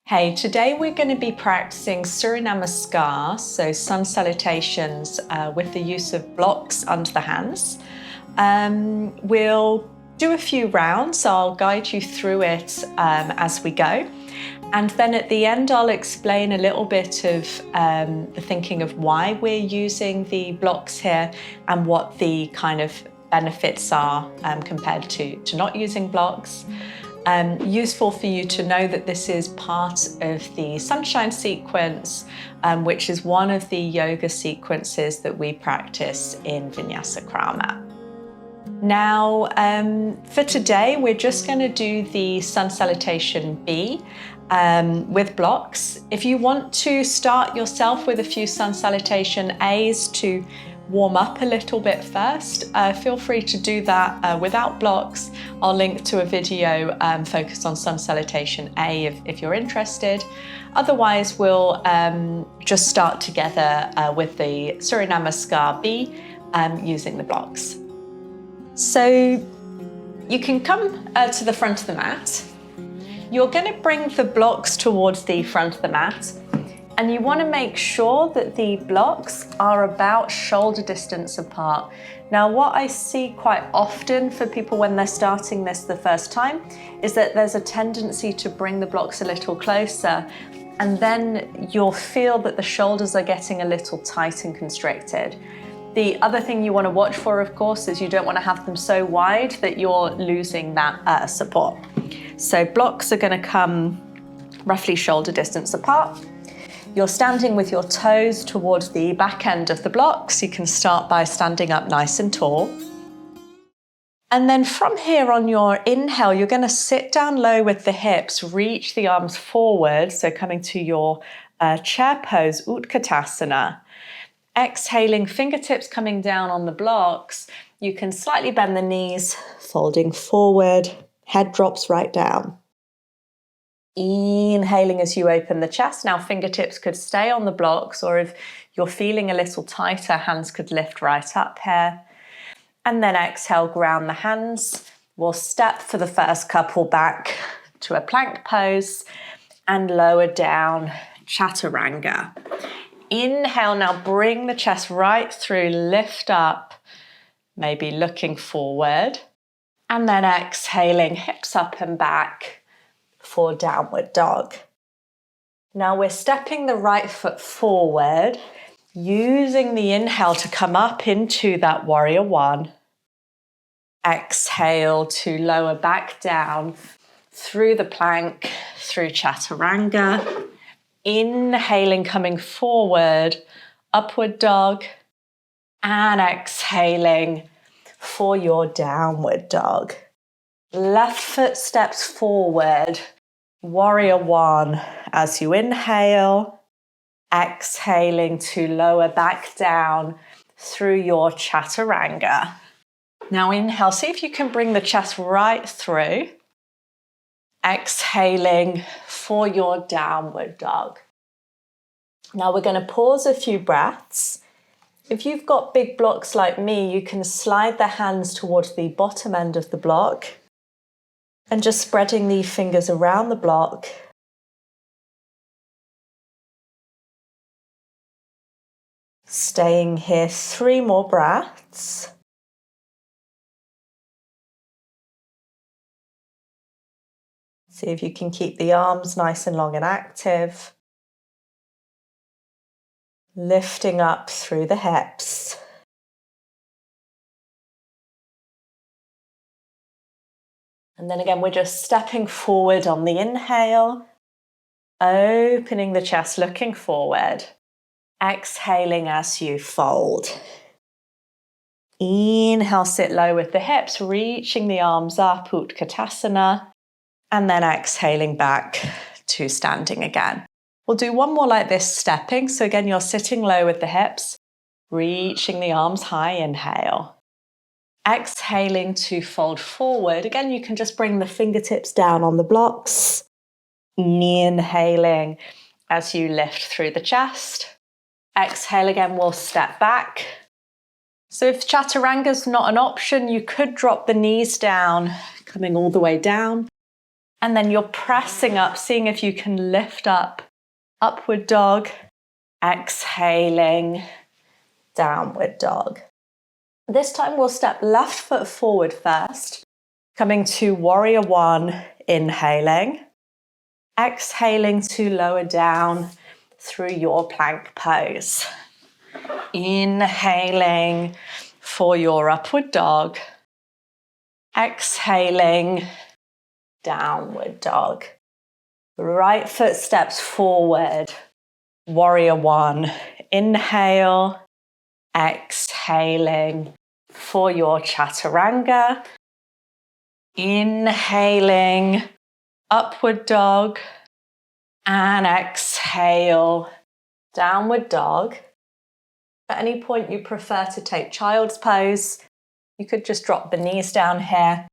Hey, today we're going to be practicing Surya Namaskar, so sun salutations with the use of blocks under the hands. We'll do a few rounds, so I'll guide you through it as we go. And then at the end, I'll explain a little bit of the thinking of why we're using the blocks here and what the kind of benefits are compared to not using blocks. Useful for you to know that this is part of the sunshine sequence, which is one of the yoga sequences that we practice in Vinyasa Krama. Now, for today, we're just going to do the Sun Salutation B with blocks. If you want to start yourself with a few Sun Salutation A's to warm up a little bit first, feel free to do that without blocks. I'll link to a video focused on Sun Salutation A if you're interested. Otherwise, we'll just start together with the Surya Namaskar B using the blocks. So you can come to the front of the mat. You're going to bring the blocks towards the front of the mat. And you want to make sure that the blocks are about shoulder distance apart. Now, what I see quite often for people when they're starting this the first time is that there's a tendency to bring the blocks a little closer, and then you'll feel that the shoulders are getting a little tight and constricted. The other thing you want to watch for, of course, is you don't want to have them so wide that you're losing that support. So blocks are going to come roughly shoulder distance apart. You're standing with your toes towards the back end of the blocks. You can start by standing up nice and tall. And then from here on your inhale, you're going to sit down low with the hips, reach the arms forward, so coming to your chair pose, Utkatasana. Exhaling, fingertips coming down on the blocks. You can slightly bend the knees, folding forward, head drops right down. Inhaling as you open the chest. Now fingertips could stay on the blocks, or if you're feeling a little tighter, hands could lift right up here. And then exhale, ground the hands. We'll step for the first couple back to a plank pose and lower down, chaturanga. Inhale, now bring the chest right through, lift up, maybe looking forward. And then exhaling, hips up and back for downward dog. Now we're stepping the right foot forward, using the inhale to come up into that warrior one. Exhale to lower back down through the plank, through chaturanga. Inhaling, coming forward, upward dog. And exhaling for your downward dog. Left foot steps forward, warrior one as you inhale, exhaling to lower back down through your chaturanga. Now inhale, see if you can bring the chest right through, exhaling for your downward dog. Now we're going to pause a few breaths. If you've got big blocks like me, you can slide the hands towards the bottom end of the block and just spreading the fingers around the block. Staying here 3 more breaths. See if you can keep the arms nice and long and active. Lifting up through the hips. And then again, we're just stepping forward on the inhale, opening the chest, looking forward, exhaling as you fold. Inhale, sit low with the hips, reaching the arms up, Utkatasana, and then exhaling back to standing again. We'll do one more like this, stepping. So again, you're sitting low with the hips, reaching the arms high, inhale. Exhaling to fold forward. Again, you can just bring the fingertips down on the blocks. Inhaling as you lift through the chest. Exhale again, we'll step back. So if chaturanga's not an option, you could drop the knees down, coming all the way down. And then you're pressing up, seeing if you can lift up. Upward dog. Exhaling. Downward dog. This time we'll step left foot forward first. Coming to warrior one, inhaling. Exhaling to lower down through your plank pose. Inhaling for your upward dog. Exhaling, downward dog. Right foot steps forward. Warrior one. Inhale. Exhaling for your chaturanga. Inhaling, upward dog. And exhale, downward dog. At any point you prefer to take child's pose, you could just drop the knees down here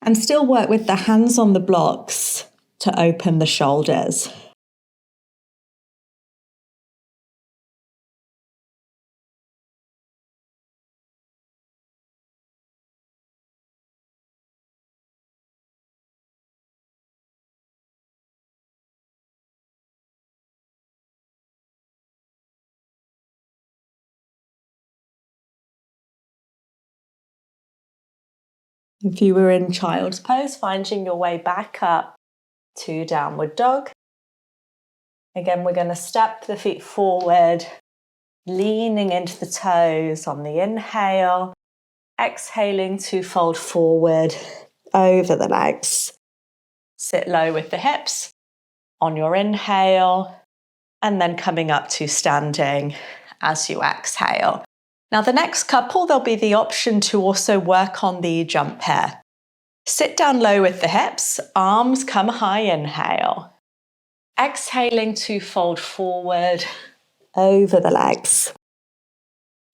and still work with the hands on the blocks to open the shoulders. If you were in child's pose, finding your way back up to downward dog. Again, we're going to step the feet forward, leaning into the toes on the inhale, exhaling to fold forward over the legs. Sit low with the hips on your inhale, and then coming up to standing as you exhale. Now the next couple, there'll be the option to also work on the jump here. Sit down low with the hips, arms come high, inhale. Exhaling to fold forward over the legs.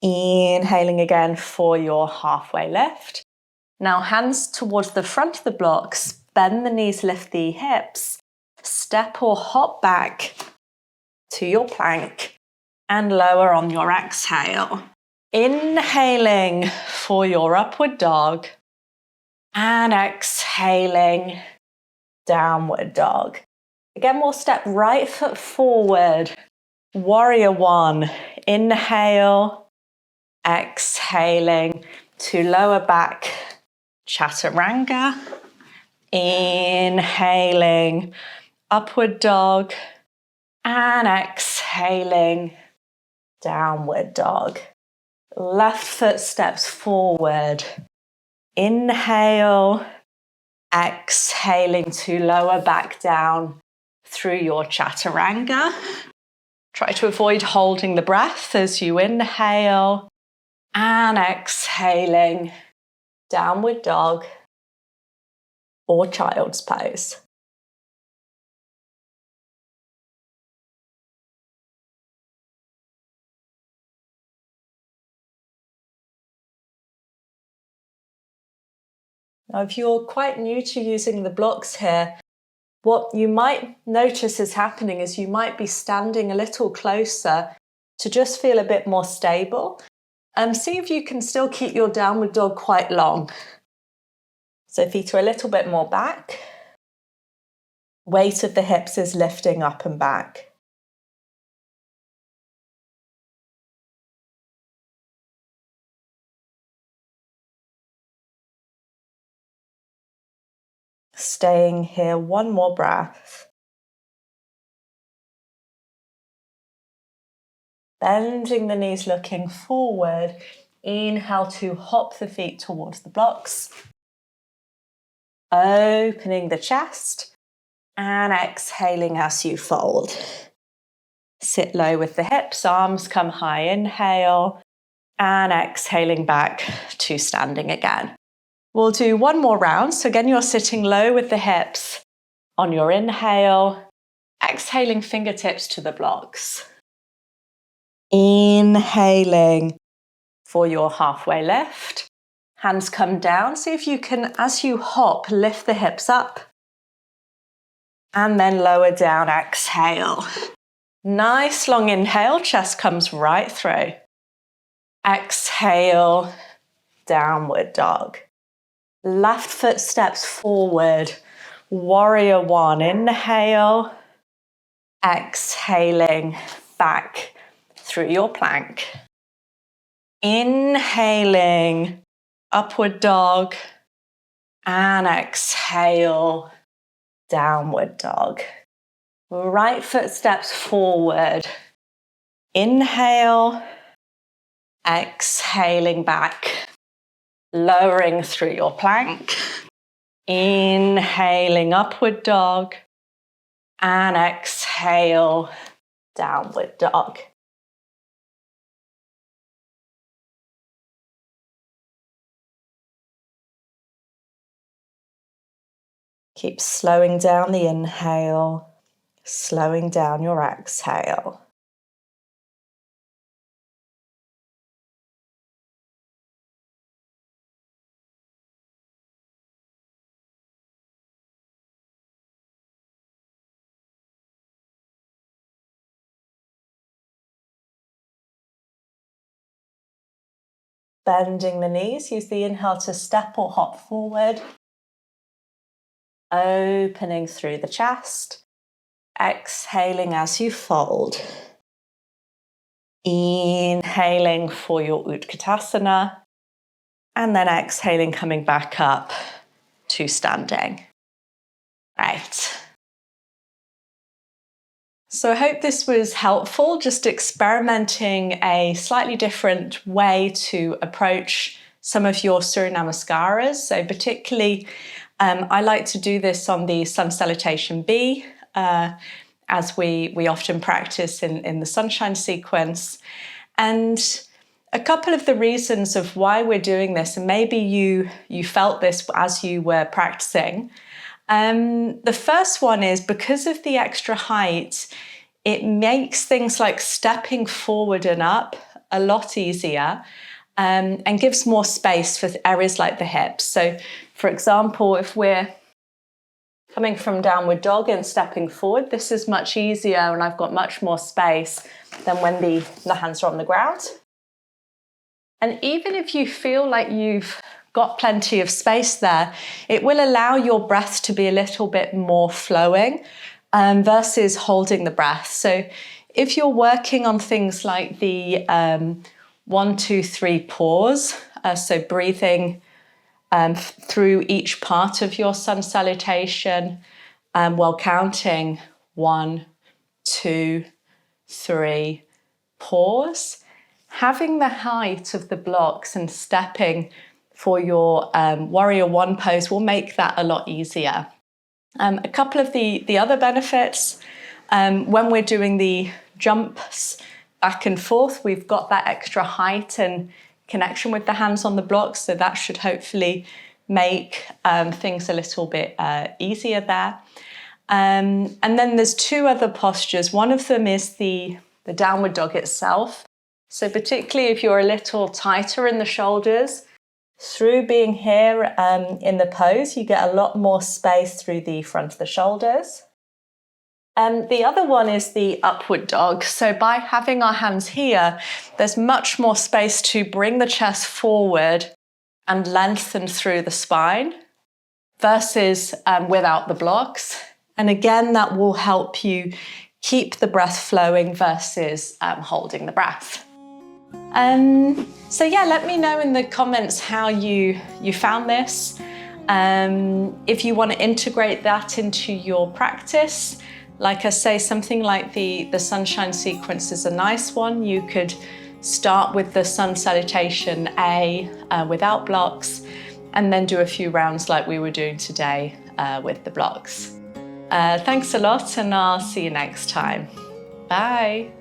Inhaling again for your halfway lift. Now hands towards the front of the blocks, bend the knees, lift the hips, step or hop back to your plank and lower on your exhale. Inhaling for your upward dog and exhaling, downward dog. Again, we'll step right foot forward, warrior one, inhale, exhaling to lower back, chaturanga, inhaling, upward dog, and exhaling, downward dog. Left foot steps forward. Inhale, exhaling to lower back down through your chaturanga. Try to avoid holding the breath as you inhale and exhaling, downward dog or child's pose. Now, if you're quite new to using the blocks here, what you might notice is happening is you might be standing a little closer to just feel a bit more stable. See if you can still keep your downward dog quite long. So feet are a little bit more back. Weight of the hips is lifting up and back. Staying here, one more breath. Bending the knees, looking forward. Inhale to hop the feet towards the blocks. Opening the chest and exhaling as you fold. Sit low with the hips, arms come high, inhale, and exhaling back to standing again. We'll do one more round. So again, you're sitting low with the hips on your inhale, exhaling fingertips to the blocks. Inhaling for your halfway lift. Hands come down. See if you can, as you hop, lift the hips up. And then lower down, exhale. Nice long inhale, chest comes right through. Exhale, downward dog. Left foot steps forward, Warrior One, inhale, exhaling back through your plank. Inhaling, upward dog, and exhale, downward dog. Right foot steps forward. Inhale, exhaling back, lowering through your plank. Inhaling, upward dog, and exhale, downward dog. Keep slowing down the inhale, slowing down your exhale. Bending the knees, use the inhale to step or hop forward. Opening through the chest. Exhaling as you fold. Inhaling for your Utkatasana. And then exhaling, coming back up to standing. Right. So I hope this was helpful, just experimenting a slightly different way to approach some of your Surya Namaskaras. So particularly, I like to do this on the Sun Salutation B, as we often practice in the sunshine sequence. And a couple of the reasons of why we're doing this, and maybe you felt this as you were practicing. The first one is because of the extra height, it makes things like stepping forward and up a lot easier, and gives more space for areas like the hips. So, for example, if we're coming from downward dog and stepping forward, this is much easier and I've got much more space than when the hands are on the ground. And even if you feel like you've got plenty of space there, it will allow your breath to be a little bit more flowing versus holding the breath. So if you're working on things like the 1, 2, 3 pause, so breathing through each part of your sun salutation while counting 1, 2, 3, pause. Having the height of the blocks and stepping for your Warrior One pose will make that a lot easier. A couple of the other benefits, when we're doing the jumps back and forth, we've got that extra height and connection with the hands on the blocks, so that should hopefully make things a little bit easier there. And then there's 2 other postures. One of them is the downward dog itself. So particularly if you're a little tighter in the shoulders, through being here in the pose, you get a lot more space through the front of the shoulders. The other one is the upward dog. So by having our hands here, there's much more space to bring the chest forward and lengthen through the spine versus without the blocks. And again, that will help you keep the breath flowing versus holding the breath. So yeah, let me know in the comments how you found this. If you want to integrate that into your practice, like I say, something like the sunshine sequence is a nice one. You could start with the Sun Salutation A without blocks, and then do a few rounds like we were doing today with the blocks. Thanks a lot, and I'll see you next time. Bye.